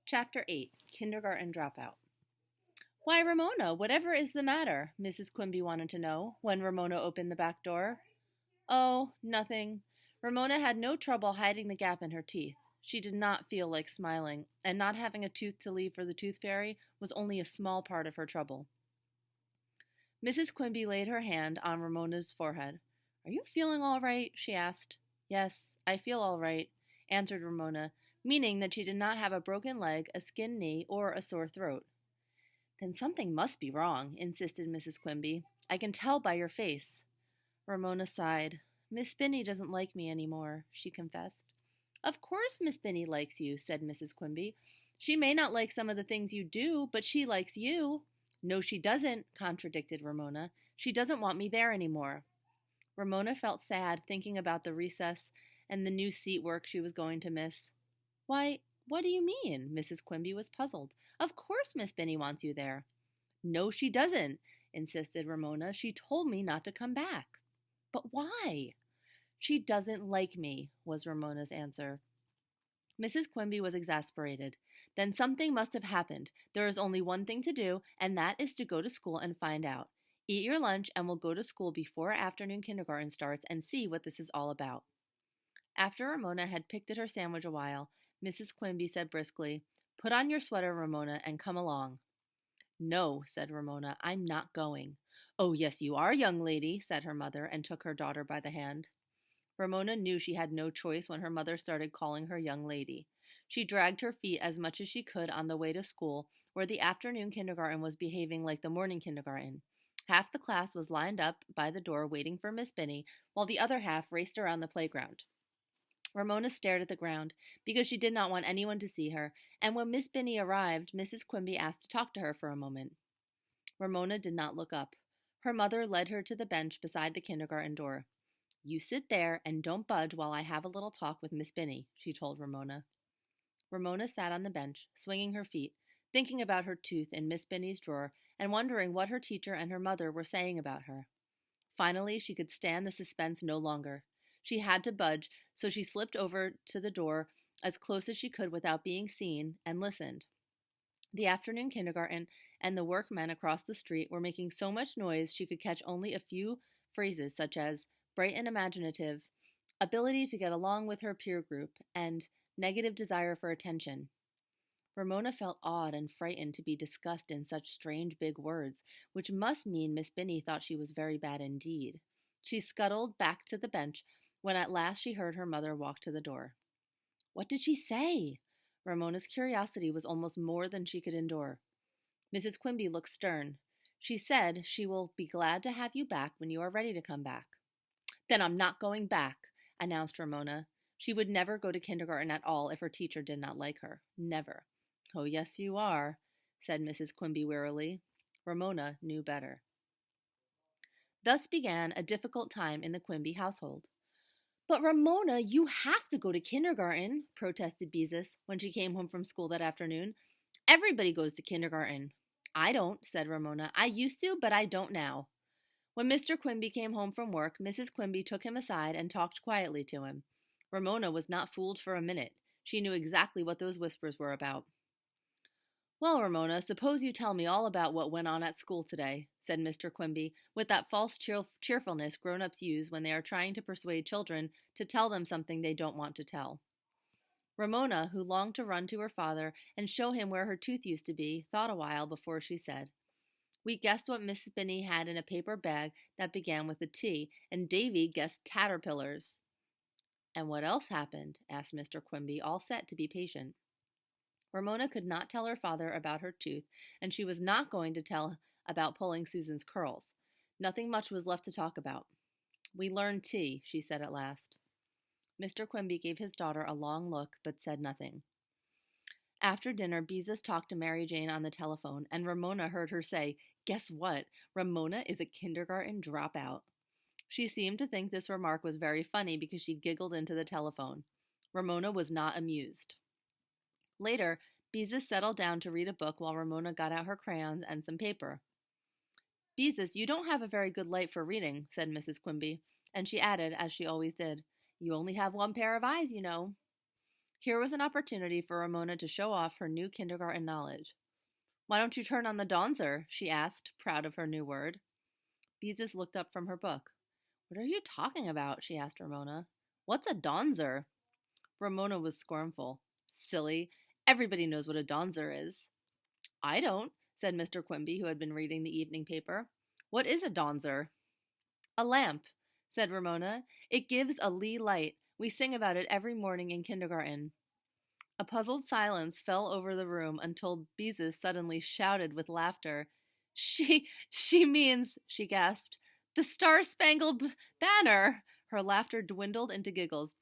Chapter 8, Kindergarten Dropout. Why, Ramona, whatever is the matter? Mrs. Quimby wanted to know when Ramona opened the back door. Oh, nothing. Ramona had no trouble hiding the gap in her teeth. She did not feel like smiling, and not having a tooth to leave for the tooth fairy was only a small part of her trouble. Mrs. Quimby laid her hand on Ramona's forehead. Are you feeling all right? She asked. Yes, I feel all right, answered Ramona, meaning that she did not have a broken leg, a skinned knee, or a sore throat. Then something must be wrong, insisted Mrs. Quimby. I can tell by your face. Ramona sighed. Miss Binny doesn't like me any more, she confessed. Of course Miss Binny likes you, said Mrs. Quimby. She may not like some of the things you do, but she likes you. No, she doesn't, contradicted Ramona. She doesn't want me there anymore. Ramona felt sad thinking about the recess and the new seat work she was going to miss. Why, what do you mean? Mrs. Quimby was puzzled. Of course Miss Binny wants you there. No, she doesn't, insisted Ramona. She told me not to come back. But why? She doesn't like me, was Ramona's answer. Mrs. Quimby was exasperated. Then something must have happened. There is only one thing to do, and that is to go to school and find out. Eat your lunch and we'll go to school before afternoon kindergarten starts and see what this is all about. After Ramona had picked at her sandwich a while, Mrs. Quimby said briskly, Put on your sweater, Ramona, and come along. No, said Ramona, I'm not going. Oh, yes, you are, young lady, said her mother, and took her daughter by the hand. Ramona knew she had no choice when her mother started calling her young lady. She dragged her feet as much as she could on the way to school, where the afternoon kindergarten was behaving like the morning kindergarten. Half the class was lined up by the door waiting for Miss Binny, while the other half raced around the playground. Ramona stared at the ground because she did not want anyone to see her, and when Miss Binny arrived, Mrs. Quimby asked to talk to her for a moment. Ramona did not look up. Her mother led her to the bench beside the kindergarten door. You sit there and don't budge while I have a little talk with Miss Binny, she told Ramona. Ramona sat on the bench, swinging her feet, thinking about her tooth in Miss Binny's drawer and wondering what her teacher and her mother were saying about her. Finally, she could stand the suspense no longer. She had to budge, so she slipped over to the door as close as she could without being seen and listened. The afternoon kindergarten and the workmen across the street were making so much noise she could catch only a few phrases such as bright and imaginative, ability to get along with her peer group, and negative desire for attention. Ramona felt awed and frightened to be discussed in such strange big words, which must mean Miss Binny thought she was very bad indeed. She scuttled back to the bench when at last she heard her mother walk to the door. What did she say? Ramona's curiosity was almost more than she could endure. Mrs. Quimby looked stern. She said she will be glad to have you back when you are ready to come back. Then I'm not going back, announced Ramona. She would never go to kindergarten at all if her teacher did not like her. Never. Oh, yes, you are, said Mrs. Quimby wearily. Ramona knew better. Thus began a difficult time in the Quimby household. But Ramona, you have to go to kindergarten, protested Beezus when she came home from school that afternoon. Everybody goes to kindergarten. I don't, said Ramona. I used to, but I don't now. When Mr. Quimby came home from work, Mrs. Quimby took him aside and talked quietly to him. Ramona was not fooled for a minute. She knew exactly what those whispers were about. Well, Ramona, suppose you tell me all about what went on at school today, said Mr. Quimby, with that false cheerfulness grown-ups use when they are trying to persuade children to tell them something they don't want to tell. Ramona, who longed to run to her father and show him where her tooth used to be, thought a while before she said, We guessed what Miss Binny had in a paper bag that began with a T, and Davy guessed caterpillars. And what else happened? Asked Mr. Quimby, all set to be patient. Ramona could not tell her father about her tooth, and she was not going to tell about pulling Susan's curls. Nothing much was left to talk about. We learned T, she said at last. Mr. Quimby gave his daughter a long look, but said nothing. After dinner, Beezus talked to Mary Jane on the telephone, and Ramona heard her say, Guess what? Ramona is a kindergarten dropout. She seemed to think this remark was very funny because she giggled into the telephone. Ramona was not amused. Later, Beezus settled down to read a book while Ramona got out her crayons and some paper. Beezus, you don't have a very good light for reading, said Mrs. Quimby, and she added, as she always did, You only have one pair of eyes, you know. Here was an opportunity for Ramona to show off her new kindergarten knowledge. "Why don't you turn on the donzer?" she asked, proud of her new word. Beezus looked up from her book. "What are you talking about?" she asked Ramona. "What's a donzer?" Ramona was scornful. "Silly. Everybody knows what a donzer is." "I don't," said Mr. Quimby, who had been reading the evening paper. "What is a donzer?" "A lamp," said Ramona. "It gives a lee light. We sing about it every morning in kindergarten." A puzzled silence fell over the room until Beezus suddenly shouted with laughter. She means," she gasped, "the Star-Spangled Banner." Her laughter dwindled into giggles.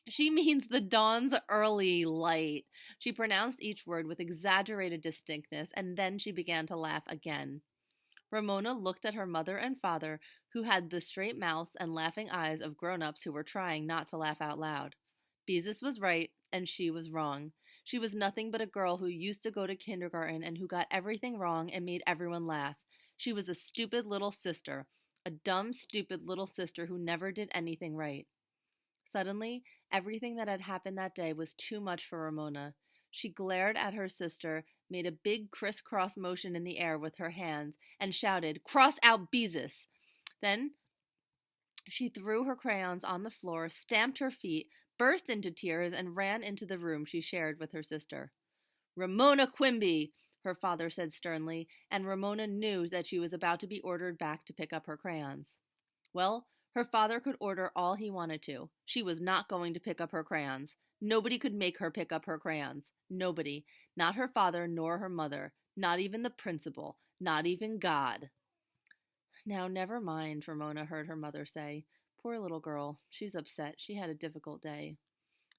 "She means the dawn's early light." She pronounced each word with exaggerated distinctness, and then she began to laugh again. Ramona looked at her mother and father, who had the straight mouths and laughing eyes of grown-ups who were trying not to laugh out loud. Beezus was right, and she was wrong. She was nothing but a girl who used to go to kindergarten and who got everything wrong and made everyone laugh. She was a stupid little sister, a dumb, stupid little sister who never did anything right. Suddenly, everything that had happened that day was too much for Ramona. She glared at her sister, made a big crisscross motion in the air with her hands, and shouted, "Cross out Beezus!" Then she threw her crayons on the floor, stamped her feet, burst into tears, and ran into the room she shared with her sister. "Ramona Quimby," her father said sternly, and Ramona knew that she was about to be ordered back to pick up her crayons. Well, her father could order all he wanted to. She was not going to pick up her crayons. Nobody could make her pick up her crayons. Nobody. Not her father nor her mother. Not even the principal. Not even God. "Now, never mind," Ramona heard her mother say. "Poor little girl. She's upset. She had a difficult day."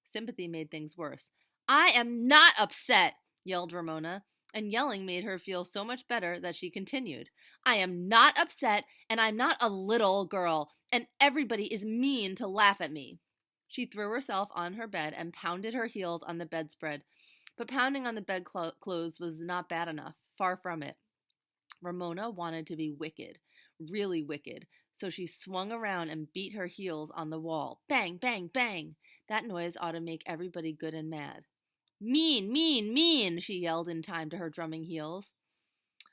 Sympathy made things worse. "I am not upset!" yelled Ramona, and yelling made her feel so much better that she continued. "I am not upset, and I'm not a little girl, and everybody is mean to laugh at me." She threw herself on her bed and pounded her heels on the bedspread, but pounding on the bedclothes was not bad enough. Far from it. Ramona wanted to be wicked, really wicked, so she swung around and beat her heels on the wall. Bang, bang, bang! That noise ought to make everybody good and mad. "Mean, mean, mean!" she yelled in time to her drumming heels.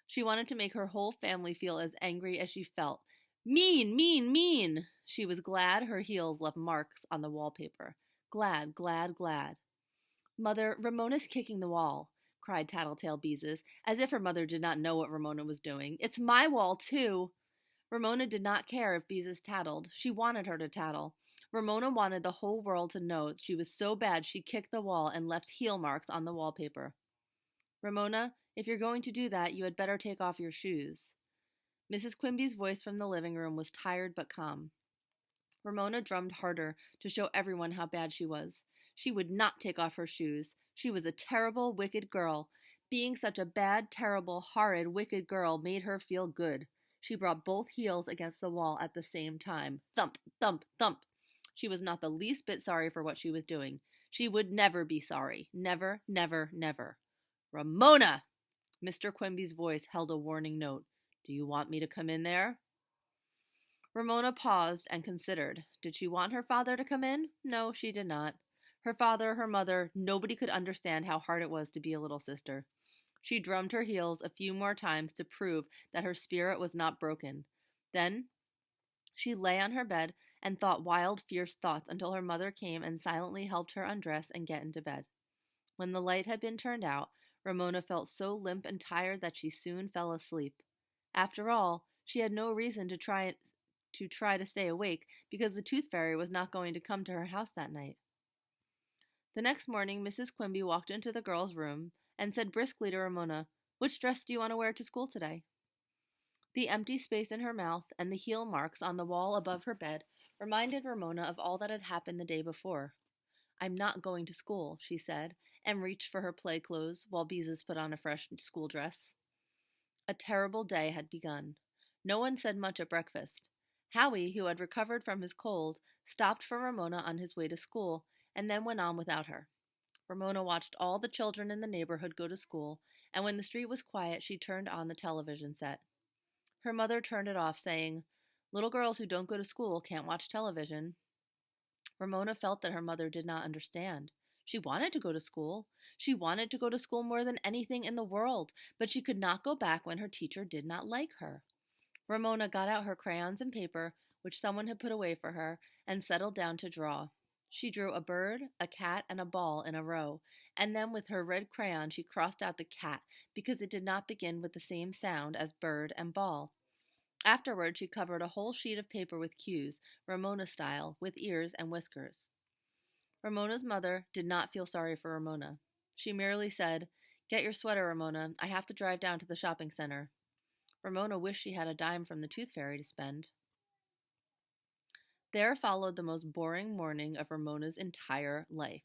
She wanted to make her whole family feel as angry as she felt. "Mean, mean, mean!" She was glad her heels left marks on the wallpaper. Glad, glad, glad. "Mother, Ramona's kicking the wall," cried Tattletale Beezus, as if her mother did not know what Ramona was doing. "It's my wall, too." Ramona did not care if Beezus tattled. She wanted her to tattle. Ramona wanted the whole world to know she was so bad she kicked the wall and left heel marks on the wallpaper. "Ramona, if you're going to do that, you had better take off your shoes." Mrs. Quimby's voice from the living room was tired but calm. Ramona drummed harder to show everyone how bad she was. She would not take off her shoes. She was a terrible, wicked girl. Being such a bad, terrible, horrid, wicked girl made her feel good. She brought both heels against the wall at the same time. Thump, thump, thump. She was not the least bit sorry for what she was doing. She would never be sorry. Never, never, never. "Ramona!" Mr. Quimby's voice held a warning note. "Do you want me to come in there?" Ramona paused and considered. Did she want her father to come in? No, she did not. Her father, her mother, nobody could understand how hard it was to be a little sister. She drummed her heels a few more times to prove that her spirit was not broken. Then she lay on her bed and thought wild, fierce thoughts until her mother came and silently helped her undress and get into bed. When the light had been turned out, Ramona felt so limp and tired that she soon fell asleep. After all, she had no reason to try to stay awake because the tooth fairy was not going to come to her house that night. The next morning, Mrs. Quimby walked into the girls' room and said briskly to Ramona, "Which dress do you want to wear to school today?" The empty space in her mouth and the heel marks on the wall above her bed reminded Ramona of all that had happened the day before. "I'm not going to school," she said, and reached for her play clothes while Beezus put on a fresh school dress. A terrible day had begun. No one said much at breakfast. Howie, who had recovered from his cold, stopped for Ramona on his way to school, and then went on without her. Ramona watched all the children in the neighborhood go to school, and when the street was quiet, she turned on the television set. Her mother turned it off, saying, "Little girls who don't go to school can't watch television." Ramona felt that her mother did not understand. She wanted to go to school. She wanted to go to school more than anything in the world, but she could not go back when her teacher did not like her. Ramona got out her crayons and paper, which someone had put away for her, and settled down to draw. She drew a bird, a cat, and a ball in a row, and then with her red crayon she crossed out the cat because it did not begin with the same sound as bird and ball. Afterward, she covered a whole sheet of paper with cues, Ramona style, with ears and whiskers. Ramona's mother did not feel sorry for Ramona. She merely said, "Get your sweater, Ramona. I have to drive down to the shopping center." Ramona wished she had a dime from the tooth fairy to spend. There followed the most boring morning of Ramona's entire life.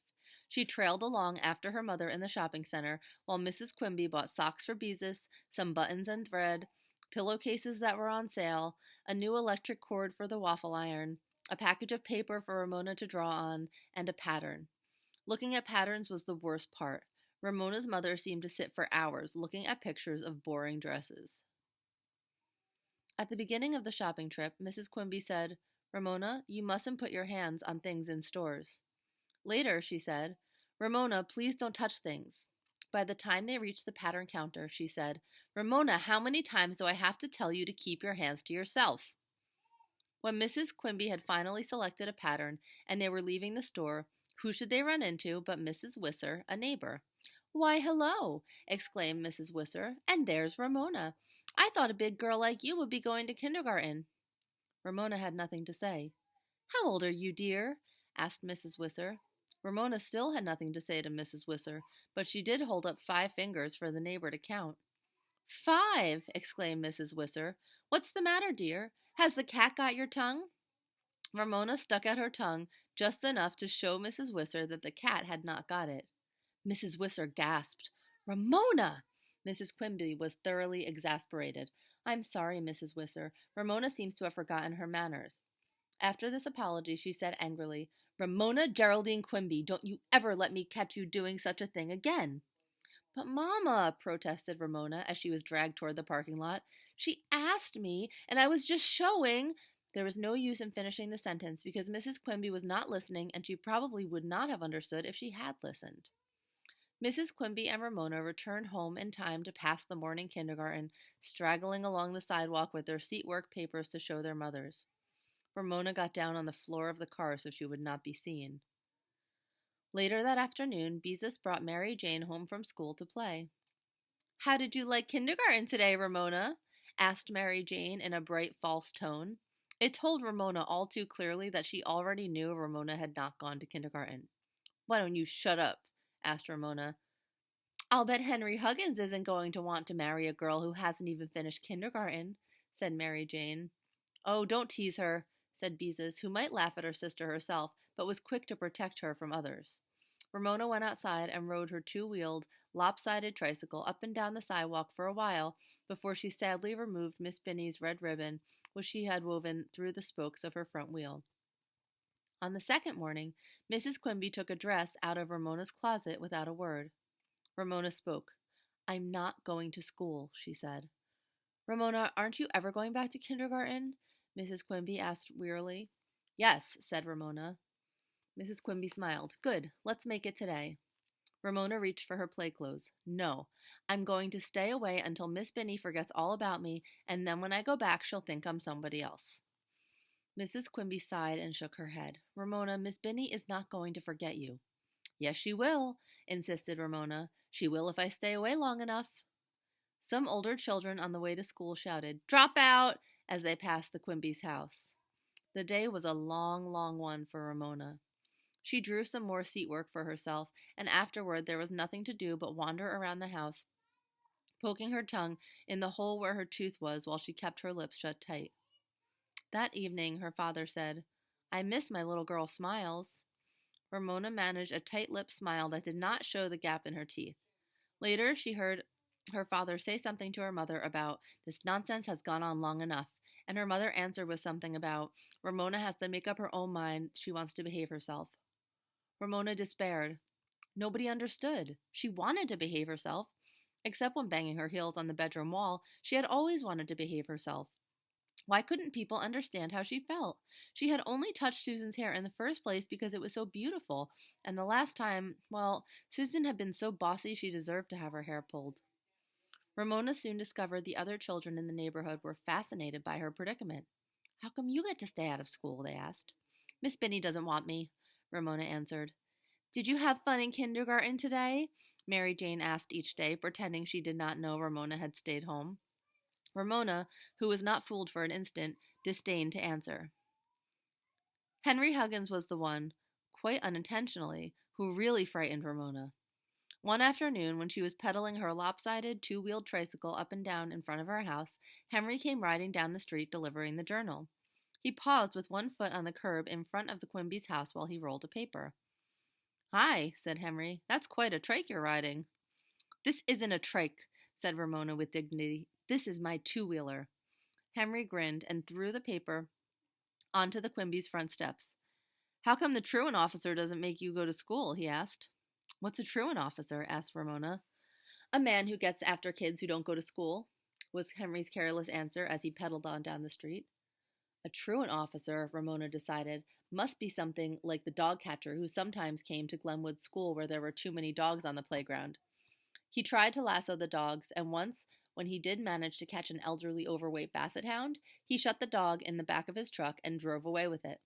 She trailed along after her mother in the shopping center while Mrs. Quimby bought socks for Beezus, some buttons and thread, pillowcases that were on sale, a new electric cord for the waffle iron, a package of paper for Ramona to draw on, and a pattern. Looking at patterns was the worst part. Ramona's mother seemed to sit for hours looking at pictures of boring dresses. At the beginning of the shopping trip, Mrs. Quimby said, "Ramona, you mustn't put your hands on things in stores." Later, she said, "Ramona, please don't touch things." By the time they reached the pattern counter, she said, "Ramona, how many times do I have to tell you to keep your hands to yourself?" When Mrs. Quimby had finally selected a pattern and they were leaving the store, who should they run into but Mrs. Wisser, a neighbor. "Why, hello!" exclaimed Mrs. Wisser, "and there's Ramona. I thought a big girl like you would be going to kindergarten." Ramona had nothing to say. "How old are you, dear?" asked Mrs. Wisser. Ramona still had nothing to say to Mrs. Wisser, but she did hold up 5 fingers for the neighbor to count. "5!" exclaimed Mrs. Wisser. "What's the matter, dear? Has the cat got your tongue?" Ramona stuck out her tongue just enough to show Mrs. Wisser that the cat had not got it. Mrs. Wisser gasped. "Ramona!" Mrs. Quimby was thoroughly exasperated. "I'm sorry, Mrs. Wisser. Ramona seems to have forgotten her manners." After this apology, she said angrily, "Ramona Geraldine Quimby, don't you ever let me catch you doing such a thing again." "But, Mama," protested Ramona as she was dragged toward the parking lot, "she asked me, and I was just showing—" There was no use in finishing the sentence because Mrs. Quimby was not listening, and she probably would not have understood if she had listened. Mrs. Quimby and Ramona returned home in time to pass the morning kindergarten, straggling along the sidewalk with their seat work papers to show their mothers. Ramona got down on the floor of the car so she would not be seen. Later that afternoon, Beezus brought Mary Jane home from school to play. "How did you like kindergarten today, Ramona?" asked Mary Jane in a bright, false tone. It told Ramona all too clearly that she already knew Ramona had not gone to kindergarten. "Why don't you shut up?" asked Ramona. "I'll bet Henry Huggins isn't going to want to marry a girl who hasn't even finished kindergarten," said Mary Jane. "Oh, don't tease her," said Beezus, who might laugh at her sister herself, but was quick to protect her from others. Ramona went outside and rode her 2-wheeled, lopsided tricycle up and down the sidewalk for a while before she sadly removed Miss Binny's red ribbon, which she had woven through the spokes of her front wheel. On the second morning, Mrs. Quimby took a dress out of Ramona's closet without a word. Ramona spoke. "I'm not going to school," she said. "Ramona, aren't you ever going back to kindergarten?" Mrs. Quimby asked wearily. "Yes," said Ramona. Mrs. Quimby smiled. "Good. Let's make it today." Ramona reached for her play clothes. "No, I'm going to stay away until Miss Binny forgets all about me, and then when I go back she'll think I'm somebody else." Mrs. Quimby sighed and shook her head. "Ramona, Miss Binny is not going to forget you." "Yes, she will," insisted Ramona. "She will if I stay away long enough." Some older children on the way to school shouted, "Dropout!" as they passed the Quimby's house. The day was a long, long one for Ramona. She drew some more seat work for herself, and afterward there was nothing to do but wander around the house, poking her tongue in the hole where her tooth was while she kept her lips shut tight. That evening, her father said, "I miss my little girl smiles." Ramona managed a tight-lipped smile that did not show the gap in her teeth. Later, she heard her father say something to her mother about, "This nonsense has gone on long enough," and her mother answered with something about, "Ramona has to make up her own mind she wants to behave herself." Ramona despaired. Nobody understood. She wanted to behave herself. Except when banging her heels on the bedroom wall, she had always wanted to behave herself. Why couldn't people understand how she felt? She had only touched Susan's hair in the first place because it was so beautiful, and the last time, well, Susan had been so bossy she deserved to have her hair pulled. Ramona soon discovered the other children in the neighborhood were fascinated by her predicament. How come you get to stay out of school? They asked. Miss Binny doesn't want me, Ramona answered. Did you have fun in kindergarten today? Mary Jane asked each day, pretending she did not know Ramona had stayed home. Ramona, who was not fooled for an instant, disdained to answer. Henry Huggins was the one, quite unintentionally, who really frightened Ramona. One afternoon, when she was pedaling her lopsided two-wheeled tricycle up and down in front of her house, Henry came riding down the street delivering the journal. He paused with one foot on the curb in front of the Quimby's house while he rolled a paper. Hi, said Henry. That's quite a trike you're riding. This isn't a trike, said Ramona with dignity. This is my two-wheeler. Henry grinned and threw the paper onto the Quimby's front steps. How come the truant officer doesn't make you go to school? He asked. What's a truant officer? Asked Ramona. A man who gets after kids who don't go to school, was Henry's careless answer as he pedaled on down the street. A truant officer, Ramona decided, must be something like the dog catcher who sometimes came to Glenwood School where there were too many dogs on the playground. He tried to lasso the dogs, and once, when he did manage to catch an elderly overweight basset hound, he shut the dog in the back of his truck and drove away with it.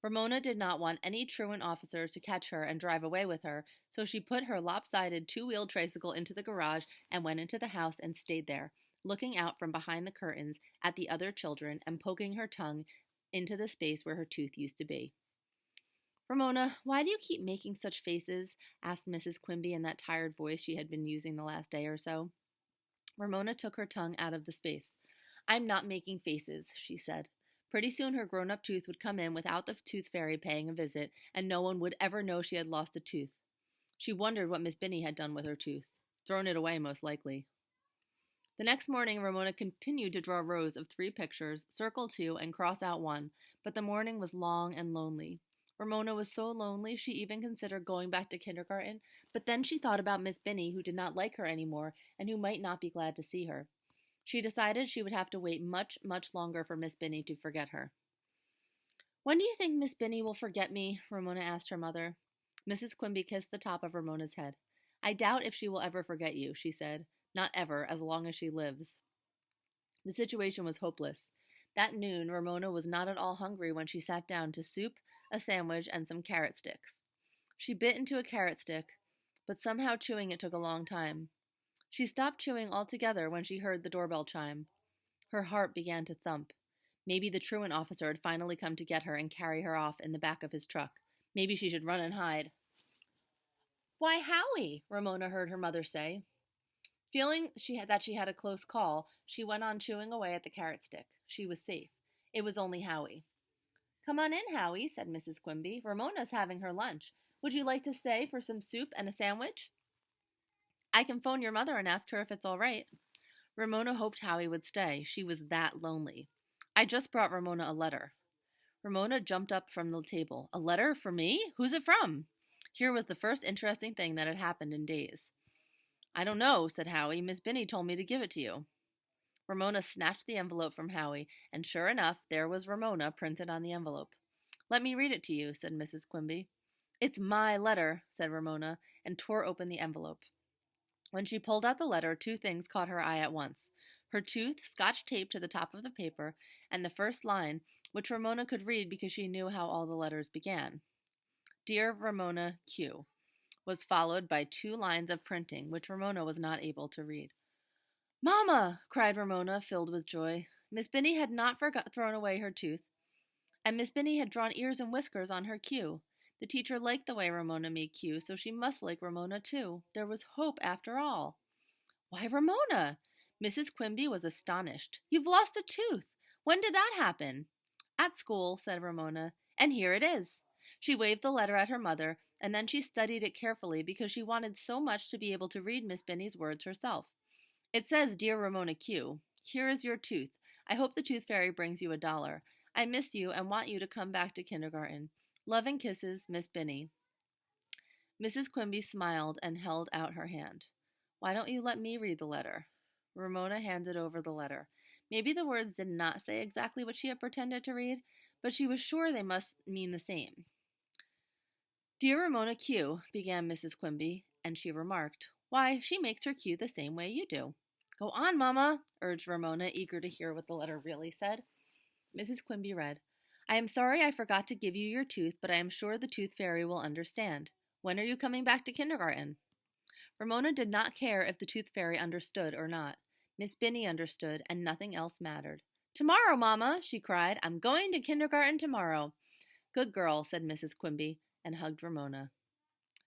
Ramona did not want any truant officer to catch her and drive away with her, so she put her lopsided two-wheeled tricycle into the garage and went into the house and stayed there, looking out from behind the curtains at the other children and poking her tongue into the space where her tooth used to be. Ramona, why do you keep making such faces? Asked Mrs. Quimby in that tired voice she had been using the last day or so. Ramona took her tongue out of the space. I'm not making faces, she said. Pretty soon her grown-up tooth would come in without the tooth fairy paying a visit, and no one would ever know she had lost a tooth. She wondered what Miss Binny had done with her tooth. Thrown it away, most likely. The next morning, Ramona continued to draw rows of 3 pictures, circle 2, and cross out 1, but the morning was long and lonely. Ramona was so lonely she even considered going back to kindergarten, but then she thought about Miss Binny, who did not like her anymore and who might not be glad to see her. She decided she would have to wait much, much longer for Miss Binny to forget her. When do you think Miss Binny will forget me? Ramona asked her mother. Mrs. Quimby kissed the top of Ramona's head. I doubt if she will ever forget you, she said. Not ever, as long as she lives. The situation was hopeless. That noon, Ramona was not at all hungry when she sat down to soup, a sandwich, and some carrot sticks. She bit into a carrot stick, but somehow chewing it took a long time. She stopped chewing altogether when she heard the doorbell chime. Her heart began to thump. Maybe the truant officer had finally come to get her and carry her off in the back of his truck. Maybe she should run and hide. Why, Howie, Ramona heard her mother say. Feeling that she had a close call, she went on chewing away at the carrot stick. She was safe. It was only Howie. Come on in, Howie, said Mrs. Quimby. Ramona's having her lunch. Would you like to stay for some soup and a sandwich? I can phone your mother and ask her if it's all right. Ramona hoped Howie would stay. She was that lonely. I just brought Ramona a letter. Ramona jumped up from the table. A letter for me? Who's it from? Here was the first interesting thing that had happened in days. I don't know, said Howie. Miss Binny told me to give it to you. Ramona snatched the envelope from Howie, and sure enough, there was Ramona printed on the envelope. Let me read it to you, said Mrs. Quimby. It's my letter, said Ramona, and tore open the envelope. When she pulled out the letter, 2 things caught her eye at once. Her tooth, scotch-taped to the top of the paper, and the first line, which Ramona could read because she knew how all the letters began. Dear Ramona Q, was followed by 2 lines of printing, which Ramona was not able to read. Mama! Cried Ramona, filled with joy. Miss Binny had not thrown away her tooth, and Miss Binny had drawn ears and whiskers on her Q. The teacher liked the way Ramona made Q, so she must like Ramona too. There was hope after all. Why, Ramona! Mrs. Quimby was astonished. You've lost a tooth. When did that happen? At school, said Ramona, and here it is. She waved the letter at her mother, and then she studied it carefully because she wanted so much to be able to read Miss Binny's words herself. It says, Dear Ramona Q, here is your tooth. I hope the tooth fairy brings you $1. I miss you and want you to come back to kindergarten. Love and kisses, Miss Binny. Mrs. Quimby smiled and held out her hand. Why don't you let me read the letter? Ramona handed over the letter. Maybe the words did not say exactly what she had pretended to read, but she was sure they must mean the same. Dear Ramona Q, began Mrs. Quimby, and she remarked, Why, she makes her Q the same way you do. Go on, Mamma, urged Ramona, eager to hear what the letter really said. Mrs. Quimby read, I am sorry I forgot to give you your tooth, but I am sure the tooth fairy will understand. When are you coming back to kindergarten? Ramona did not care if the tooth fairy understood or not. Miss Binny understood, and nothing else mattered. Tomorrow, Mamma, she cried. I'm going to kindergarten tomorrow. Good girl, said Mrs. Quimby, and hugged Ramona.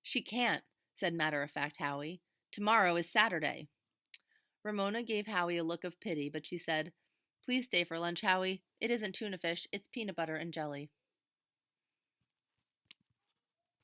She can't, said matter-of-fact Howie. Tomorrow is Saturday. Ramona gave Howie a look of pity, but she said, Please stay for lunch, Howie. It isn't tuna fish, it's peanut butter and jelly.